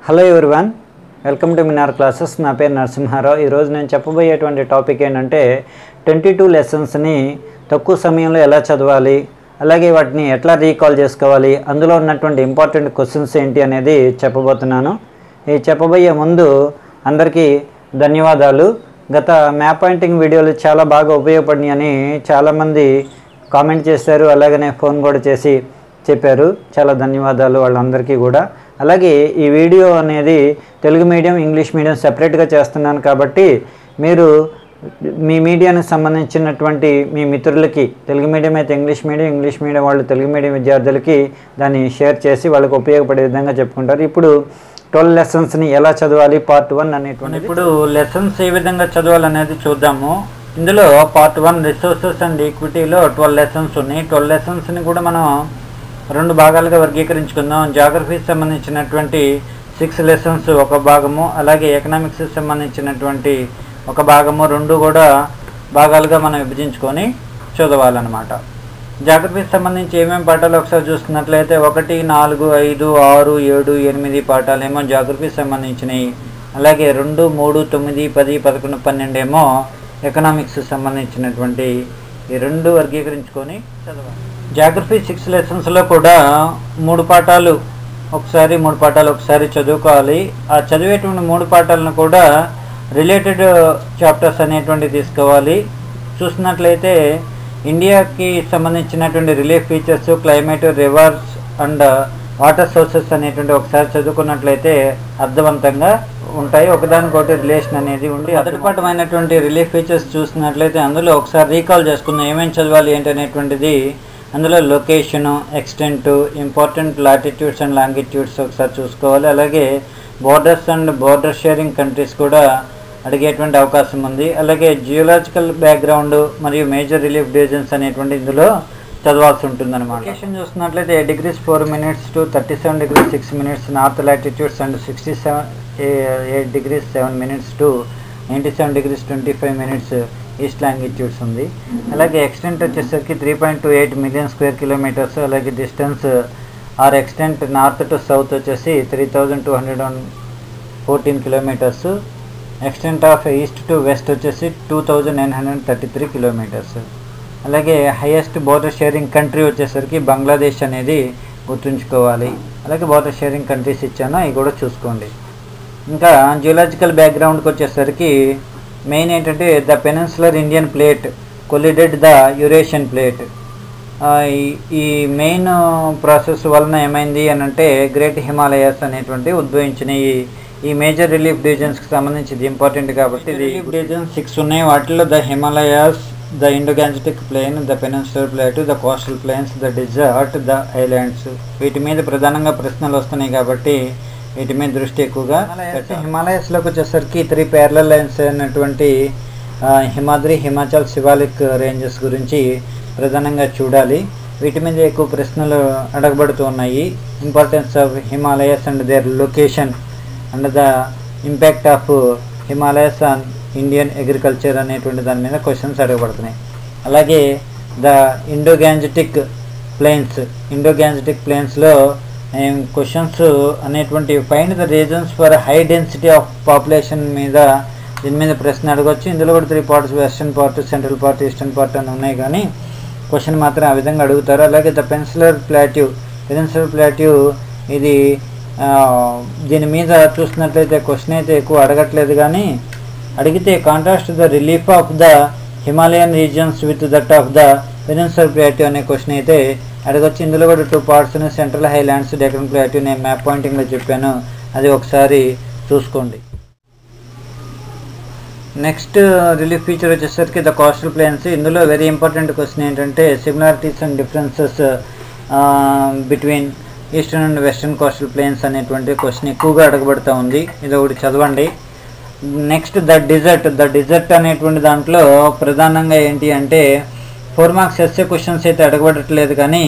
Hello everyone, welcome to Minar classes. నా పేరు నరసింహారావు. ఈరోజు నేను చెప్పబోయేటువంటి టాపిక్ ఏంటంటే 22 లెసన్స్ని తక్కువ సమయంలో ఎలా చదవాలి, అలాగే వాటిని ఎట్లా రీకాల్ చేసుకోవాలి, అందులో ఉన్నటువంటి ఇంపార్టెంట్ క్వశ్చన్స్ ఏంటి అనేది చెప్పబోతున్నాను. ఈ చెప్పబోయే ముందు అందరికీ ధన్యవాదాలు. గత మ్యాప్ పాయింటింగ్ వీడియోలు చాలా బాగా ఉపయోగపడినాయని చాలామంది కామెంట్ చేశారు, అలాగనే ఫోన్ కూడా చేసి చెప్పారు. చాలా ధన్యవాదాలు వాళ్ళందరికీ కూడా. అలాగే ఈ వీడియో అనేది తెలుగు మీడియం, ఇంగ్లీష్ మీడియం సెపరేట్గా చేస్తున్నాను కాబట్టి మీరు మీ మీడియానికి సంబంధించినటువంటి మీ మిత్రులకి, తెలుగు మీడియం అయితే ఇంగ్లీష్ మీడియం, ఇంగ్లీష్ మీడియం వాళ్ళు తెలుగు మీడియం విద్యార్థులకి దాన్ని షేర్ చేసి వాళ్ళకి ఉపయోగపడే విధంగా చెప్పుకుంటారు. ఇప్పుడు 12 లెసన్స్ని ఎలా చదవాలి పార్ట్ 1 అనేటువంటి, ఇప్పుడు లెసన్స్ ఏ విధంగా చదవాలనేది చూద్దాము. ఇందులో పార్ట్ 1 రిసోర్సెస్ అండ్ ఈక్విటీలో 12 లెసన్స్ ఉన్నాయి. 12 లెసన్స్ని కూడా మనం 2 భాగాలుగా వర్గీకరించుకుందాం. జాగ్రఫీకి సంబంధించినటువంటి 6 లెసన్స్ ఒక భాగము, అలాగే ఎకనామిక్స్కి సంబంధించినటువంటి ఒక భాగము, 2 కూడా భాగాలుగా మనం విభజించుకొని చదవాలన్నమాట. జాగ్రఫీకి సంబంధించి ఏమేమి పాఠాలు ఒకసారి చూస్తున్నట్లయితే 1, 4, 5, 6, 7, 8 పాఠాలు ఏమో జాగ్రఫీకి సంబంధించినవి, అలాగే 2, 3, 9, 10, 11, 12 ఏమో ఎకనామిక్స్ సంబంధించినటువంటి ఈ 2 వర్గీకరించుకొని చదవాలి. జాగ్రఫీ 6 లెసన్స్లో కూడా 3 పాఠాలు ఒకసారి చదువుకోవాలి. ఆ చదివేటువంటి 3 పాఠాలను కూడా రిలేటెడ్ చాప్టర్స్ అనేటువంటి తీసుకోవాలి. చూసినట్లయితే ఇండియాకి సంబంధించినటువంటి relief features, climate, reverse and water sources అనేటువంటి ఒకసారి చదువుకున్నట్లయితే అర్థవంతంగా ఉంటాయి. ఒకదానికొకటి రిలేషన్ అనేది ఉండి అదనపాటమైనటువంటి రిలీఫ్ ఫీచర్స్ చూసినట్లయితే అందులో ఒకసారి రీకాల్ చేసుకుందాం ఏమేమి చదవాలి ఏంటి అనేటువంటిది. అందులో location, extent, important latitudes and longitudes ఒకసారి చూసుకోవాలి. అలాగే borders and border sharing countries కూడా అడిగేటువంటి అవకాశం ఉంది. అలాగే జియోలాజికల్ బ్యాక్గ్రౌండ్ మరియు మేజర్ రిలీఫ్ డివిజన్స్ అనేటువంటి ఇందులో చదవాల్సి ఉంటుందన్నమాట. లొకేషన్ చూస్తున్నట్లయితే 8 degrees 4 minutes to 37 degrees 6 minutes north latitudes and 8 degrees 7 minutes to 97 degrees 25 minutes east longitudes ఉంది. అలాగే ఎక్స్టెంట్ వచ్చేసరికి 3.28 million square kilometers. అలాగే distance or extent north to south వచ్చేసి 3214 kilometers. Extent of east to west వచ్చేసి 2933 kilometers. అలాగే highest border sharing country వచ్చేసరికి బంగ్లాదేశ్ అనేది గుర్తుంచుకోవాలి. అలాగే బోర్డర్ షేరింగ్ కంట్రీస్ ఇచ్చాను, అవి కూడా చూసుకోండి. ఇంకా జియోలాజికల్ బ్యాక్గ్రౌండ్కి వచ్చేసరికి మెయిన్ ఏంటంటే the peninsular Indian plate collided the Eurasian plate. ఈ మెయిన్ ప్రాసెస్ వలన ఏమైంది అని అంటే గ్రేట్ హిమాలయాస్ అనేటువంటి ఉద్భవించినాయి. ఈ మేజర్ రిలీఫ్ డివిజన్స్కి సంబంధించి ఇది ఇంపార్టెంట్ కాబట్టి రిలీఫ్ డివిజన్స్ 6 ఉన్నాయి. వాటిలో the Himalayas, the Indo Gangetic plain, the peninsular plate, the coastal plains, the desert, the islands. వీటి మీద ప్రధానంగా ప్రశ్నలు వస్తున్నాయి కాబట్టి వీటి మీద దృష్టి ఎక్కువగా. హిమాలయస్లోకి వచ్చేసరికి 3 parallel లైన్స్ అయినటువంటి హిమాద్రి, హిమాచల్, శివాలిక్ రేంజెస్ గురించి ప్రధానంగా చూడాలి. వీటి మీద ఎక్కువ ప్రశ్నలు అడగబడుతూ ఉన్నాయి. Importance of Himalayas and their location and the impact of Himalayas on Indian agriculture అనేటువంటి దాని మీద క్వశ్చన్స్ అడగబడుతున్నాయి. అలాగే ద ఇండోగాంజెటిక్ ప్లేన్స్లో క్వశ్చన్స్ అనేటువంటి find the reasons for high density of population మీద దీని మీద ప్రశ్న అడగవచ్చు. ఇందులో కూడా 3 parts, western part, central part, eastern part అని ఉన్నాయి, కానీ క్వశ్చన్ మాత్రం ఆ విధంగా అడుగుతారు. అలాగే ద పెనిన్సులర్ ప్లాట్యూ ఇది దీని మీద చూసినట్లయితే క్వశ్చన్ అయితే ఎక్కువ అడగట్లేదు, కానీ అడిగితే contrast the relief of the Himalayan regions with that of the peninsular plateau అనే క్వశ్చన్ అయితే అడగొచ్చు. ఇందులో కూడా 2 parts, central highlands, Deccan plateau నేను మ్యాప్ పాయింటింగ్లో చెప్పాను, అది ఒకసారి చూసుకోండి. నెక్స్ట్ రిలీఫ్ ఫీచర్ వచ్చేసరికి ద కోస్టల్ ప్లేన్స్. ఇందులో వెరీ ఇంపార్టెంట్ క్వశ్చన్ ఏంటంటే similarities and differences between eastern and western coastal planes అనేటువంటి క్వశ్చన్ ఎక్కువగా అడగబడుతూ ఉంది. ఇది ఒకటి చదవండి. నెక్స్ట్ ద డిజర్ట్ అనేటువంటి దాంట్లో ప్రధానంగా ఏంటి అంటే 4 marks ఎస్ఏ క్వశ్చన్స్ అయితే అడగబడట్లేదు, కానీ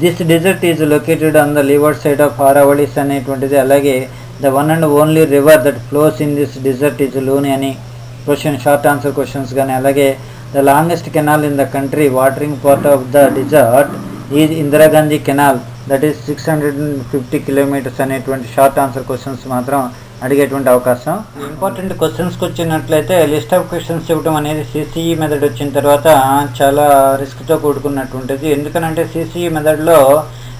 this desert is located on the leeward side of Aravallis అనేటువంటిది. అలాగే the one and only river that flows in this desert is Luni అని క్వశ్చన్, షార్ట్ ఆన్సర్ క్వశ్చన్స్. కానీ అలాగే the longest canal in the country watering part of the desert is Indira Gandhi canal that is 650 kilometres అనేటువంటి short answer questions మాత్రం అడిగేటువంటి అవకాశం. Important క్వశ్చన్స్కి వచ్చినట్లయితే list of questions ఇవ్వడం అనేది సిసిఈ మెథడ్ వచ్చిన తర్వాత చాలా రిస్క్తో కూడుకున్నటువంటిది. ఎందుకనంటే సిసిఈ మెథడ్లో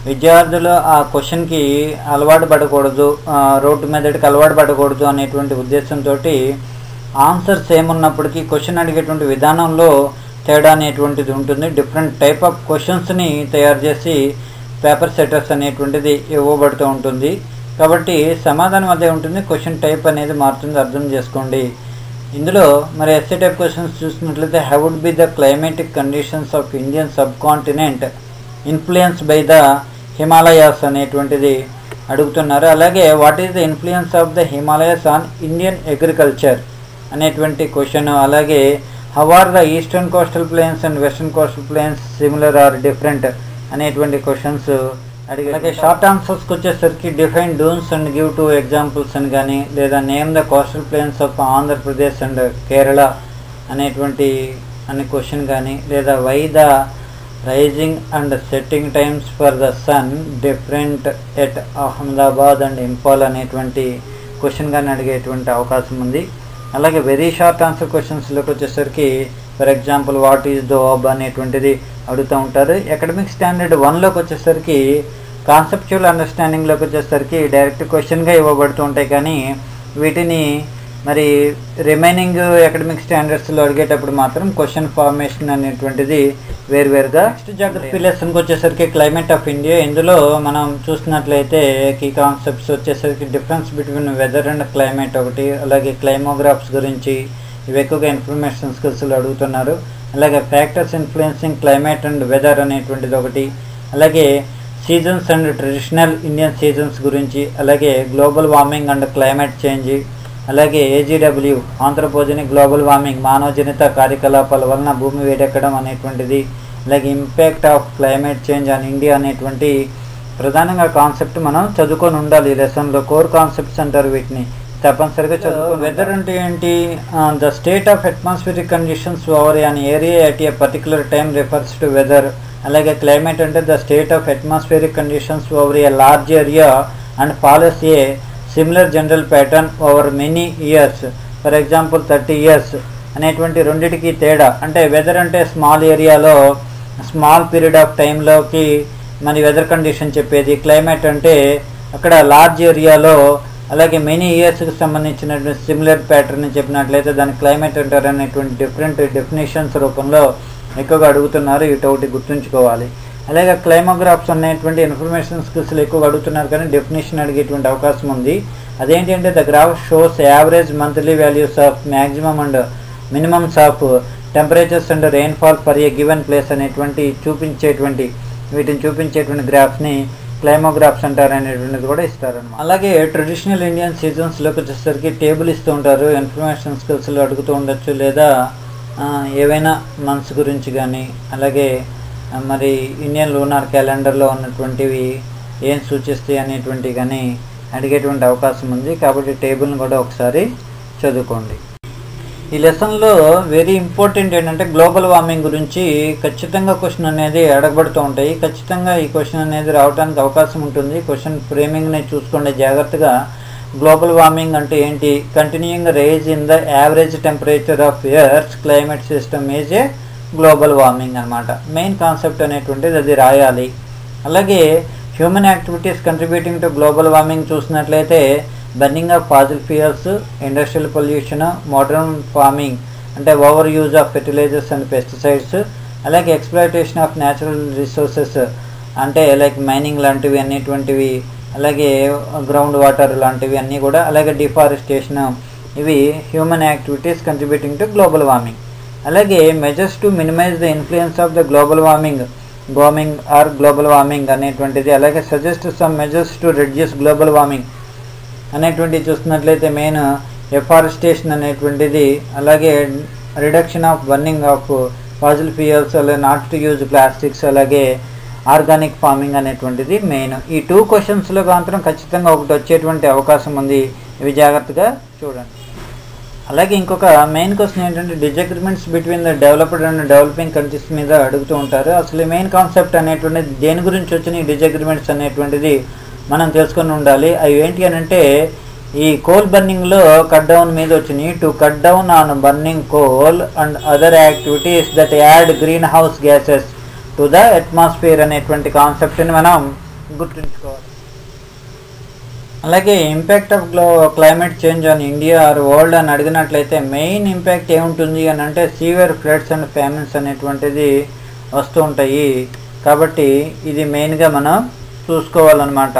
విద్యార్థులు ఆ క్వశ్చన్కి అలవాటు పడకూడదు, రోడ్డు మెథడ్కి అలవాటు పడకూడదు అనేటువంటి ఉద్దేశంతో ఆన్సర్స్ ఏమున్నప్పటికీ క్వశ్చన్ అడిగేటువంటి విధానంలో తేడా అనేటువంటిది ఉంటుంది. డిఫరెంట్ టైప్ ఆఫ్ క్వశ్చన్స్ని తయారు చేసి పేపర్ సెటర్స్ అనేటువంటిది ఇవ్వబడుతూ ఉంటుంది. కాబట్టి సమాధానం అదే ఉంటుంది, క్వశ్చన్ టైప్ అనేది మారుతుంది, అర్థం చేసుకోండి. ఇందులో మరి ఎస్ఏ టైప్ క్వశ్చన్స్ చూసినట్లయితే how would be the climatic conditions of Indian subcontinent influence by the Himalayas అనేటువంటిది అడుగుతున్నారు. అలాగే what is the influence of the Himalayas on Indian agriculture అనేటువంటి క్వశ్చన్. అలాగే how are the eastern coastal plains and western coastal plains similar or different అనేటువంటి questions అడిగి. అలాగే short ఆన్సర్స్కి వచ్చేసరికి define dunes and give 2 examples అని కానీ, లేదా name the coastal planes of Andhra Pradesh and Kerala అనేటువంటి అనే క్వశ్చన్ కానీ, లేదా why the rising and setting times for the sun different at Ahmedabad and Imphal అనేటువంటి క్వశ్చన్ కానీ అడిగేటువంటి అవకాశం ఉంది. అలాగే వెరీ షార్ట్ ఆన్సర్ క్వశ్చన్స్లోకి వచ్చేసరికి for example what is the verb అనేటువంటిది అడుగుతూ ఉంటారు. అకాడమిక్ స్టాండర్డ్ 1లోకి వచ్చేసరికి కాన్సెప్చువల్ అండర్స్టాండింగ్లోకి వచ్చేసరికి డైరెక్ట్ క్వశ్చన్గా ఇవ్వబడుతూ ఉంటాయి, కానీ వీటిని మరి రిమైనింగ్ అకాడమిక్ స్టాండర్డ్స్లో అడిగేటప్పుడు మాత్రం క్వశ్చన్ ఫార్మేషన్ అనేటువంటిది వేరువేరుగా. నెక్స్ట్ జాగ్రఫీ లెసన్కి వచ్చేసరికి క్లైమేట్ ఆఫ్ ఇండియా. ఇందులో మనం చూసినట్లయితే కీ కాన్సెప్ట్స్ వచ్చేసరికి difference between weather and climate ఒకటి, అలాగే క్లైమోగ్రాఫ్స్ గురించి ఇవి ఎక్కువగా ఇన్ఫర్మేషన్ స్కిల్స్లో అడుగుతున్నారు. అలాగే factors influencing climate and weather అనేటువంటిది ఒకటి, అలాగే seasons and traditional Indian seasons గురించి, అలాగే global warming and climate change, అలాగే ఏజీడబ్ల్యూ ఆంథ్రోపోజెనిక్ గ్లోబల్ వార్మింగ్ మానవజనిత కార్యకలాపాల వలన భూమి వేడెక్కడం అనేటువంటిది, అలాగే impact of climate change on India అనేటువంటి ప్రధానంగా కాన్సెప్ట్ మనం చదువుకొని ఉండాలి. ఈ లెసన్లో కోర్ కాన్సెప్ట్స్ అంటారు వీటిని, తప్పనిసరిగా చదువుకో. వెదర్ అంటే ఏంటి? The state of atmospheric conditions over an area at a particular time refers to weather. అలాగే క్లైమేట్ అంటే the state of atmospheric conditions over a large area and follows a similar general pattern over many years, for example 30 years అనేటువంటి రెండింటికి తేడా. అంటే weather అంటే small ఏరియాలో small period of టైంలోకి మన weather condition చెప్పేది. క్లైమేట్ అంటే అక్కడ లార్జ్ ఏరియాలో అలాగే మెనీ ఇయర్స్కి సంబంధించినటువంటి సిమిలర్ ప్యాటర్న్ చెప్పినట్లయితే దాని క్లైమేట్ అంటారు అనేటువంటి డిఫరెంట్ డెఫినేషన్స్ రూపంలో ఎక్కువగా అడుగుతున్నారు. ఇటొకటి గుర్తుంచుకోవాలి. అలాగే క్లైమోగ్రాఫ్స్ అనేటువంటి ఇన్ఫర్మేషన్ స్కిల్స్లో ఎక్కువగా అడుగుతున్నారు, కానీ డెఫినేషన్ అడిగేటువంటి అవకాశం ఉంది. అదేంటి అంటే the graph shows average monthly values of maximum and minimums of temperatures and rainfall for a given place అనేటువంటి వీటిని చూపించేటువంటి గ్రాఫ్ని క్లైమోగ్రాఫ్స్ అంటారు అనేటువంటిది కూడా ఇస్తారన్నమాట. అలాగే ట్రెడిషనల్ ఇండియన్ సీజన్స్లోకి వచ్చేసరికి టేబుల్ ఇస్తూ ఉంటారు, ఇన్ఫర్మేషన్ స్కిల్స్లో అడుగుతూ ఉండొచ్చు, లేదా ఏవైనా మంత్స్ గురించి కానీ, అలాగే మరి ఇండియన్ లూనార్ క్యాలెండర్లో ఉన్నటువంటివి ఏం సూచిస్తాయి అనేటువంటివి కానీ అడిగేటువంటి అవకాశం ఉంది. కాబట్టి టేబుల్ని కూడా ఒకసారి చదువుకోండి. ఈ లెసన్లో వెరీ ఇంపార్టెంట్ ఏంటంటే గ్లోబల్ వార్మింగ్ గురించి ఖచ్చితంగా క్వశ్చన్ అనేది అడగబడుతూ ఉంటాయి. ఖచ్చితంగా ఈ క్వశ్చన్ అనేది రావడానికి అవకాశం ఉంటుంది. క్వశ్చన్ ఫ్రేమింగ్ని చూసుకోండి జాగ్రత్తగా. గ్లోబల్ వార్మింగ్ అంటే ఏంటి? Continuing rise in the average temperature of earth climate system is a global warming అనమాట. మెయిన్ కాన్సెప్ట్ అనేటువంటిది అది రాయాలి. అలాగే human activities contributing to global warming చూసినట్లయితే burning of fossil fuels, industrial pollution, modern farming అంటే over use of fertilizers and pesticides, అలాగే exploitation of natural resources అంటే like mining లాంటివి అన్నిటువంటివి, అలాగే గ్రౌండ్ వాటర్ లాంటివి అన్నీ కూడా, అలాగే డిఫారెస్టేషన్, ఇవి human activities contributing to global warming. అలాగే measures to minimize the influence of the global warming or global warming అనేటువంటిది. అలాగే suggest some measures to reduce global warming అనేటువంటిది చూస్తున్నట్లయితే మెయిన్ ఎఫారెస్టేషన్ అనేటువంటిది, అలాగే reduction of burning of fossil fuels, అలాగే not to use plastics, అలాగే organic farming అనేటువంటిది main. ఈ 2 క్వశ్చన్స్లో మాత్రం ఖచ్చితంగా ఒకటి వచ్చేటువంటి అవకాశం ఉంది. ఇవి జాగ్రత్తగా చూడండి. అలాగే ఇంకొక మెయిన్ క్వశ్చన్ ఏంటంటే డిజగ్రిమెంట్స్ between the developed and developing countries మీద అడుగుతూ ఉంటారు. అసలు మెయిన్ కాన్సెప్ట్ అనేటువంటిది దేని గురించి వచ్చిన ఈ డిజగ్రిమెంట్స్ అనేటువంటిది మనం తెలుసుకొని ఉండాలి. అవి ఏంటి అని అంటే ఈ కోల్ బర్నింగ్లో కట్ డౌన్ మీద వచ్చినాయి. To cut down on burning coal and other activities that add greenhouse gases to the atmosphere అనేటువంటి కాన్సెప్ట్ని మనం గుర్తుంచుకోవాలి. అలాగే impact of climate change on India or world అని అడిగినట్లయితే మెయిన్ ఇంపాక్ట్ ఏముంటుంది అని అంటే సీవియర్ ఫ్లడ్స్ అండ్ ఫ్యామిన్స్ అనేటువంటిది వస్తూ ఉంటాయి. కాబట్టి ఇది మెయిన్గా మనం చూసుకోవాలన్నమాట.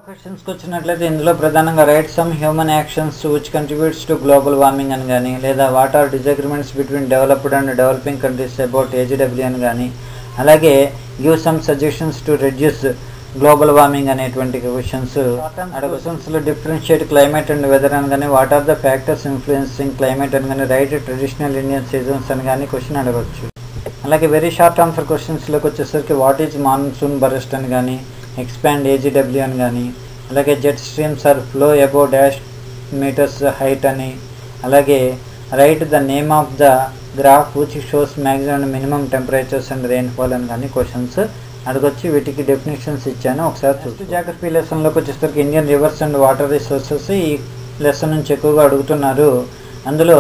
క్వశ్చన్స్కి వచ్చినట్లయితే ఇందులో ప్రధానంగా write some human actions which contributes to global warming అని కానీ, లేదా what are disagreements between developed and developing countries about AGW అని కానీ, అలాగే give some suggestions to reduce global warming అనేటువంటి క్వశ్చన్స్ క్వశ్చన్స్లో డిఫరెన్షియేట్ క్లైమేట్ అండ్ వెదర్ అని కానీ, what are the factors influencing climate అని కానీ, రైట్ ట్రెడిషనల్ ఇండియన్ సీజన్స్ అని కానీ క్వశ్చన్ అడగవచ్చు. అలాగే వెరీ షార్ట్ ఆన్సర్ క్వశ్చన్స్లోకి వచ్చేసరికి వాట్ ఈజ్ మాన్సూన్ బరస్ట్ అని కానీ, ఎక్స్పాండ్ ఏజీడబ్ల్యూ అని కానీ, అలాగే jet streams are flow above dash meters height అని, అలాగే write the name of the graph which shows maximum and minimum temperatures and rainfall అని కానీ క్వశ్చన్స్ అడగొచ్చి. వీటికి డెఫినేషన్స్ ఇచ్చాను, ఒకసారి చూసి. జాగ్రఫీ లెసన్లోకి వచ్చేసరికి Indian reverse and water resources ఈ లెసన్ నుంచి ఎక్కువగా అడుగుతున్నారు. అందులో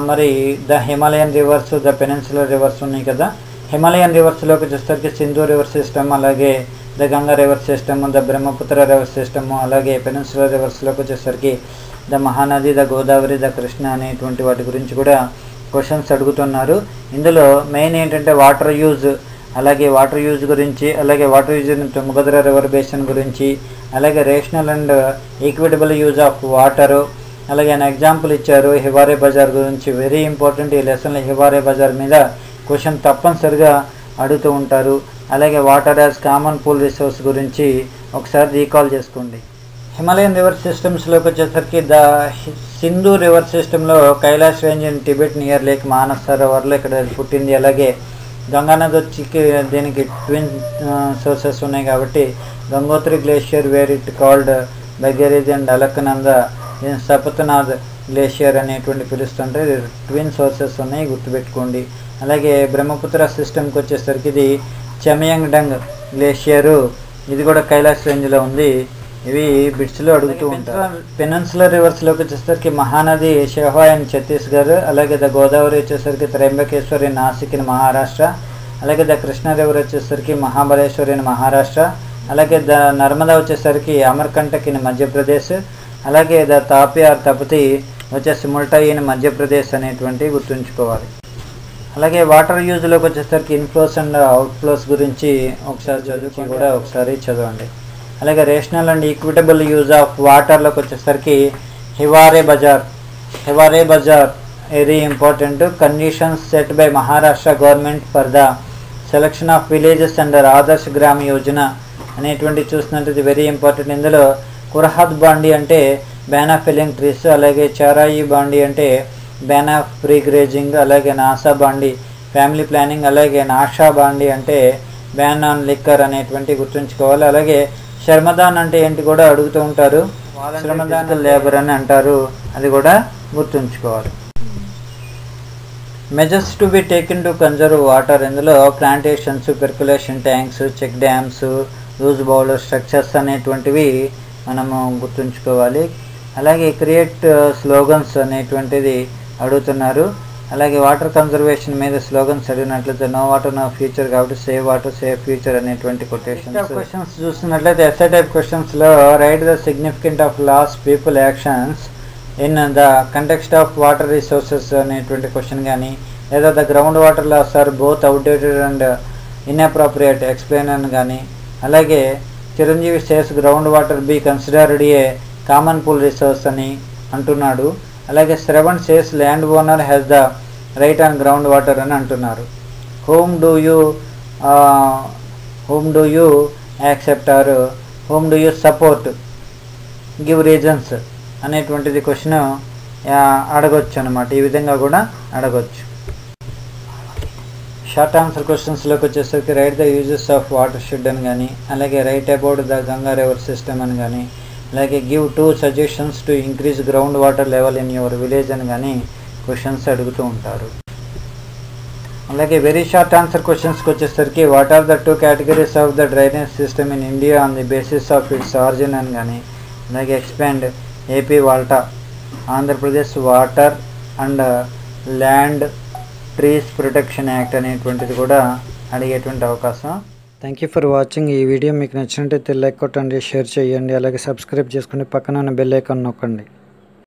మరి the Himalayan reverse, the peninsular reverse ఉన్నాయి కదా. హిమాలయన్ రివర్స్లోకి వచ్చేసరికి సింధు రివర్ సిస్టమ్, అలాగే the Ganga river system, the Brahmaputra river system, అలాగే పెనిన్సులర్ రివర్స్లోకి వచ్చేసరికి the Mahanadi, the Godavari, the Krishna అనేటువంటి వాటి గురించి కూడా క్వశ్చన్స్ అడుగుతున్నారు. ఇందులో మెయిన్ ఏంటంటే వాటర్ యూజ్, అలాగే వాటర్ యూజ్ గురించి, అలాగే water use Tungabhadra river basin గురించి, అలాగే rational and equitable use of water, అలాగే ఆయన ఎగ్జాంపుల్ ఇచ్చారు హివారే బజార్ గురించి. వెరీ ఇంపార్టెంట్ ఈ లెసన్లో హివారే బజార్ మీద క్వశ్చన్ తప్పనిసరిగా అడుగుతూ ఉంటారు. అలాగే water as common pool resource గురించి ఒకసారి రీకాల్ చేసుకోండి. హిమాలయన్ రివర్ సిస్టమ్స్లోకి వచ్చేసరికి ద సింధు రివర్ సిస్టంలో Kailash range in Tibet near lake Manas సరోవర్లో ఇక్కడ పుట్టింది. అలాగే గంగానది వచ్చి దీనికి ట్విన్ సోర్సెస్ ఉన్నాయి కాబట్టి Gangotri glacier where it called బగేరీజ్ అండ్ అలక్నంద సపత్నాథ్ గ్లేషియర్ అనేటువంటి పిలుస్తుంటే ట్విన్ సోర్సెస్ ఉన్నాయి, గుర్తుపెట్టుకోండి. అలాగే బ్రహ్మపుత్ర సిస్టమ్కి వచ్చేసరికి ఇది చెమయంగ్ డంగ్ గ్లేషియరు, ఇది కూడా కైలాష్ రేంజ్లో ఉంది. ఇవి బిట్స్లో అడుగుతూ ఉంటారు. పెనిన్సులర్ రివర్స్లోకి వచ్చేసరికి మహానది షెహ్వా ఇన్ ఛత్తీస్గఢ్, అలాగే ద గోదావరి వచ్చేసరికి త్రయంబకేశ్వర్ ఇన్ నాసిక్ ఇన్ మహారాష్ట్ర, అలాగే ద కృష్ణ రివర్ వచ్చేసరికి మహాబలేశ్వర్ ఇన్ మహారాష్ట్ర, అలాగే ద నర్మదా వచ్చేసరికి అమర్కంటక్ ఇన్ మధ్యప్రదేశ్, అలాగే ద తాపి ఆర్ తపతి వచ్చేసి ముల్టాయి ఇన్ మధ్యప్రదేశ్ అనేటువంటి గుర్తుంచుకోవాలి. అలాగే వాటర్ యూజ్లోకి వచ్చేసరికి ఇన్ఫ్లోస్ అండ్ అవుట్ఫ్లోస్ గురించి ఒకసారి చదువుకొని కూడా ఒకసారి చదవండి. అలాగే rational and equitable use of వాటర్లోకి వచ్చేసరికి Hiware Bazar very important. Conditions set by Maharashtra government for the selection of villages under Adarsh Gram Yojana అనేటువంటి చూసినట్టు వెరీ ఇంపార్టెంట్. ఇందులో కురహాద్ బాండి అంటే బ్యాన్ ఆఫ్ ఫెల్లింగ్ ట్రీస్, అలాగే చారాయి బాండి అంటే బ్యాన్ ఆఫ్ ఫ్రీ గ్రేజింగ్, అలాగే నాసా బాండి ఫ్యామిలీ ప్లానింగ్, అలాగే నాషా బాండి అంటే బ్యాన్ ఆన్ లిక్కర్ అనేటువంటి గుర్తుంచుకోవాలి. అలాగే శ్రమదాన్ అంటే ఏంటి కూడా అడుగుతూ ఉంటారు, శ్రమదాన్ లేబర్ అని అంటారు, అది కూడా గుర్తుంచుకోవాలి. Measures to be taken to conserve water, ఇందులో plantations, percolation tanks, check dams, loose boulder structures అనేటువంటివి మనము గుర్తుంచుకోవాలి. అలాగే క్రియేట్ స్లోగన్స్ అనేటువంటిది అడుగుతున్నారు. అలాగే వాటర్ కన్జర్వేషన్ మీద స్లోగన్స్ అడిగినట్లయితే నో వాటర్ నో ఫ్యూచర్ కాబట్టి సేవ్ వాటర్ సేవ్ ఫ్యూచర్ అనేటువంటి క్వశ్చన్స్ చూస్తున్నట్లయితే ఎస్ఐ టైప్ క్వశ్చన్స్లో write the significant of loss people actions in the context of water resources అనేటువంటి క్వశ్చన్ కానీ, లేదా the ground water loss are both outdated and inappropriate explain అని కానీ, అలాగే Chiranjeevi says ground water be considered a common pool resource అని అంటున్నాడు. అలాగే Shravan says land owner has the right on ground water అని అంటున్నారు. Whom do you accept or whom do you support, give reasons అనేటువంటిది question అడగొచ్చు అనమాట. ఈ విధంగా కూడా అడగొచ్చు. షార్ట్ ఆన్సర్ క్వశ్చన్స్లోకి వచ్చేసరికి right the uses of water shed అని కానీ, అలాగే write about the Ganga river system అని కానీ, అలాగే give 2 suggestions to increase ground water level in your village అని కానీ క్వశ్చన్స్ అడుగుతూ ఉంటారు. అలాగే వెరీ షార్ట్ ఆన్సర్ క్వశ్చన్స్కి వచ్చేసరికి what are the 2 categories of the drainage system in India on the basis of its origin అని కానీ, అలాగే expand AP WALTA, Andhra Pradesh water and land trees protection act అనేటువంటిది కూడా అడిగేటువంటి అవకాశం. Thank you for watching. ఈ వీడియో మీకు నచ్చినట్టయితే లైక్ కొట్టండి, షేర్ చేయండి, అలాగే సబ్స్క్రైబ్ చేసుకుని పక్కన ఉన్న బెల్ ఐకాన్ నొక్కండి.